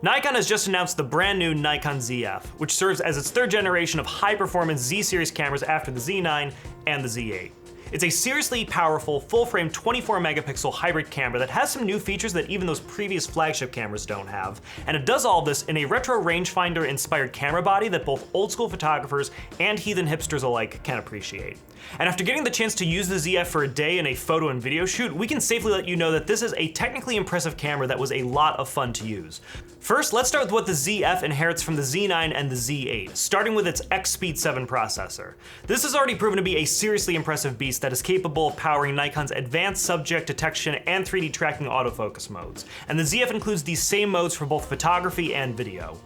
Nikon has just announced the brand new Nikon Zf, which serves as its third generation of high-performance Z-series cameras after the Z9 and the Z8. It's a seriously powerful, full-frame 24-megapixel hybrid camera that has some new features that even those previous flagship cameras don't have, and it does all this in a retro rangefinder-inspired camera body that both old-school photographers and heathen hipsters alike can appreciate. And after getting the chance to use the Zf for a day in a photo and video shoot, we can safely let you know that this is a technically impressive camera that was a lot of fun to use. First, let's start with what the Zf inherits from the Z9 and the Z8, starting with its X-Speed 7 processor. This has already proven to be a seriously impressive beast that is capable of powering Nikon's advanced subject detection and 3D tracking autofocus modes, and the Zf includes these same modes for both photography and video.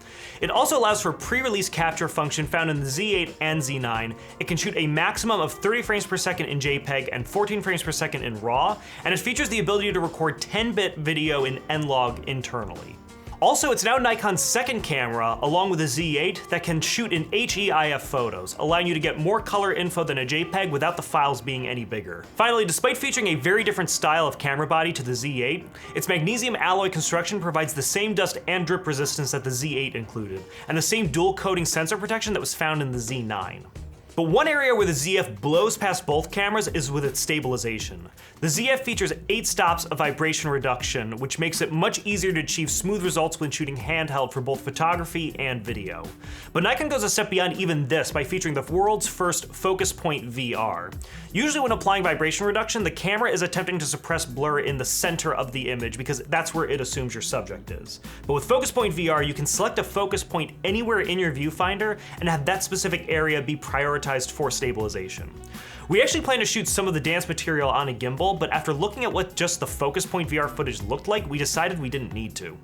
It also allows for pre-release capture function found in the Z8 and Z9. It can shoot a maximum of 30 frames per second in JPEG and 14 frames per second in RAW, and it features the ability to record 10-bit video in N-Log internally. Also, it's now Nikon's second camera, along with a Z8, that can shoot in HEIF photos, allowing you to get more color info than a JPEG without the files being any bigger. Finally, despite featuring a very different style of camera body to the Z8, its magnesium alloy construction provides the same dust and drip resistance that the Z8 included, and the same dual coating sensor protection that was found in the Z9. But one area where the Zf blows past both cameras is with its stabilization. The Zf features 8 stops of vibration reduction, which makes it much easier to achieve smooth results when shooting handheld for both photography and video. But Nikon goes a step beyond even this by featuring the world's first focus point VR. Usually when applying vibration reduction, the camera is attempting to suppress blur in the center of the image because that's where it assumes your subject is. But with focus point VR, you can select a focus point anywhere in your viewfinder and have that specific area be prioritized for stabilization. We actually plan to shoot some of the dance material on a gimbal, but after looking at what just the focus point VR footage looked like, we decided we didn't need to.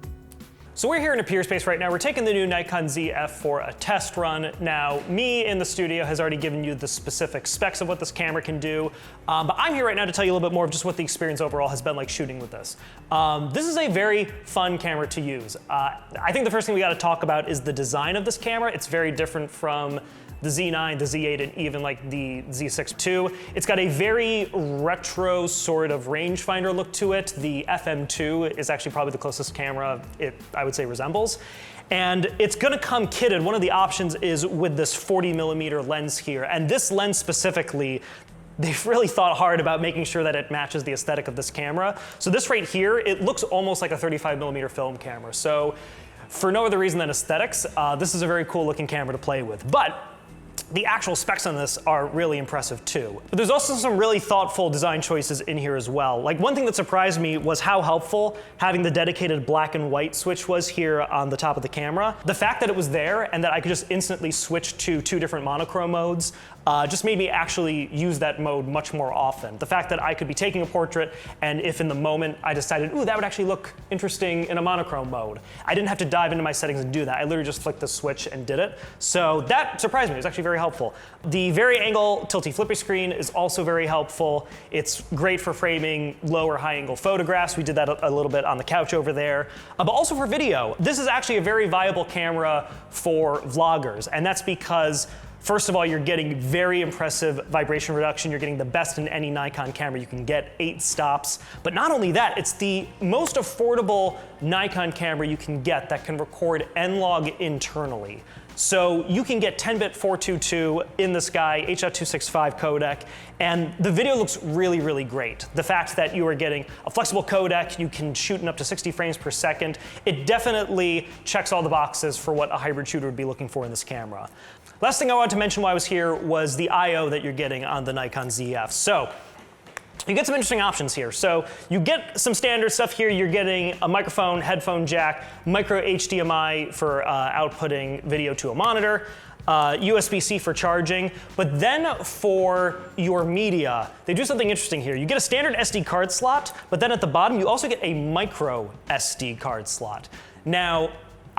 So we're here in a peer space right now. We're taking the new Nikon Zf for a test run. Now, me in the studio has already given you the specific specs of what this camera can do, but I'm here right now to tell you a little bit more of just what the experience overall has been like shooting with this. This is a very fun camera to use. I think the first thing we gotta talk about is the design of this camera. It's very different from the Z9, the Z8, and even like the Z6 II. It's got a very retro sort of rangefinder look to it. The FM2 is actually probably the closest camera it, I would say, resembles. And it's gonna come kitted. One of the options is with this 40mm lens here. And this lens specifically, they've really thought hard about making sure that it matches the aesthetic of this camera. So this right here, it looks almost like a 35mm film camera. So for no other reason than aesthetics, this is a very cool looking camera to play with. But the actual specs on this are really impressive too. But there's also some really thoughtful design choices in here as well. Like one thing that surprised me was how helpful having the dedicated black and white switch was here on the top of the camera. The fact that it was there and that I could just instantly switch to 2 different monochrome modes just made me actually use that mode much more often. The fact that I could be taking a portrait and if in the moment I decided, ooh, that would actually look interesting in a monochrome mode, I didn't have to dive into my settings and do that. I literally just flicked the switch and did it. So that surprised me. It was actually very helpful. The vari-angle tilty flippy screen is also very helpful. It's great for framing low or high angle photographs. We did that a little bit on the couch over there, but also for video. This is actually a very viable camera for vloggers, and that's because first of all, you're getting very impressive vibration reduction. You're getting the best in any Nikon camera. You can get 8 stops. But not only that, it's the most affordable Nikon camera you can get that can record N-Log internally. So you can get 10-bit 422 in the sky, H.265 codec, and the video looks really, really great. The fact that you are getting a flexible codec, you can shoot in up to 60 frames per second, it definitely checks all the boxes for what a hybrid shooter would be looking for in this camera. Last thing I wanted to mention while I was here was the I/O that you're getting on the Nikon Zf. So you get some interesting options here. So you get some standard stuff here. You're getting a microphone, headphone jack, micro HDMI for outputting video to a monitor, USB-C for charging. But then for your media, they do something interesting here. You get a standard SD card slot, but then at the bottom, you also get a micro SD card slot. Now,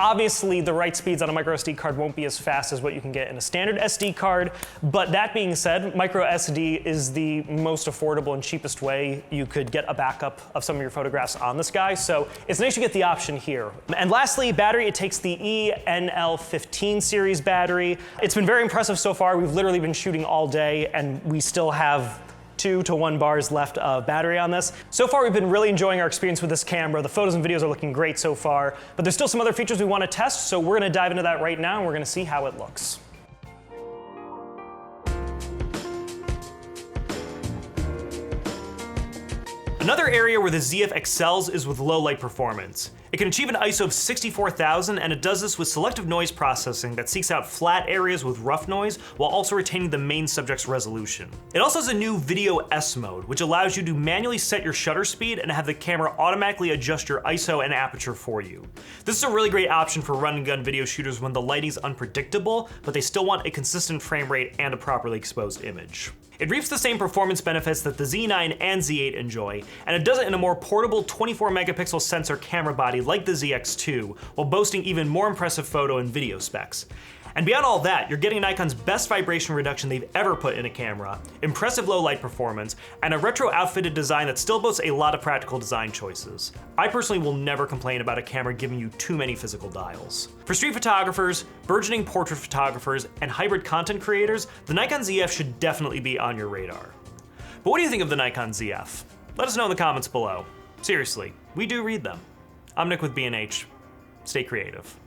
obviously, the write speeds on a micro SD card won't be as fast as what you can get in a standard SD card, but that being said, micro SD is the most affordable and cheapest way you could get a backup of some of your photographs on this guy, so it's nice you get the option here. And lastly, battery, it takes the ENL15 series battery. It's been very impressive so far. We've literally been shooting all day, and we still have 2 to 1 bars left of battery on this. So far, we've been really enjoying our experience with this camera. The photos and videos are looking great so far, but there's still some other features we want to test, so we're going to dive into that right now, and we're going to see how it looks. Another area where the ZF excels is with low light performance. It can achieve an ISO of 64,000, and it does this with selective noise processing that seeks out flat areas with rough noise while also retaining the main subject's resolution. It also has a new Video S mode, which allows you to manually set your shutter speed and have the camera automatically adjust your ISO and aperture for you. This is a really great option for run and gun video shooters when the lighting is unpredictable, but they still want a consistent frame rate and a properly exposed image. It reaps the same performance benefits that the Z9 and Z8 enjoy, and it does it in a more portable 24 megapixel sensor camera body like the ZX2, while boasting even more impressive photo and video specs. And beyond all that, you're getting Nikon's best vibration reduction they've ever put in a camera, impressive low light performance, and a retro outfitted design that still boasts a lot of practical design choices. I personally will never complain about a camera giving you too many physical dials. For street photographers, burgeoning portrait photographers, and hybrid content creators, the Nikon ZF should definitely be on your radar. But what do you think of the Nikon ZF? Let us know in the comments below. Seriously, we do read them. I'm Nick with B&H. Stay creative.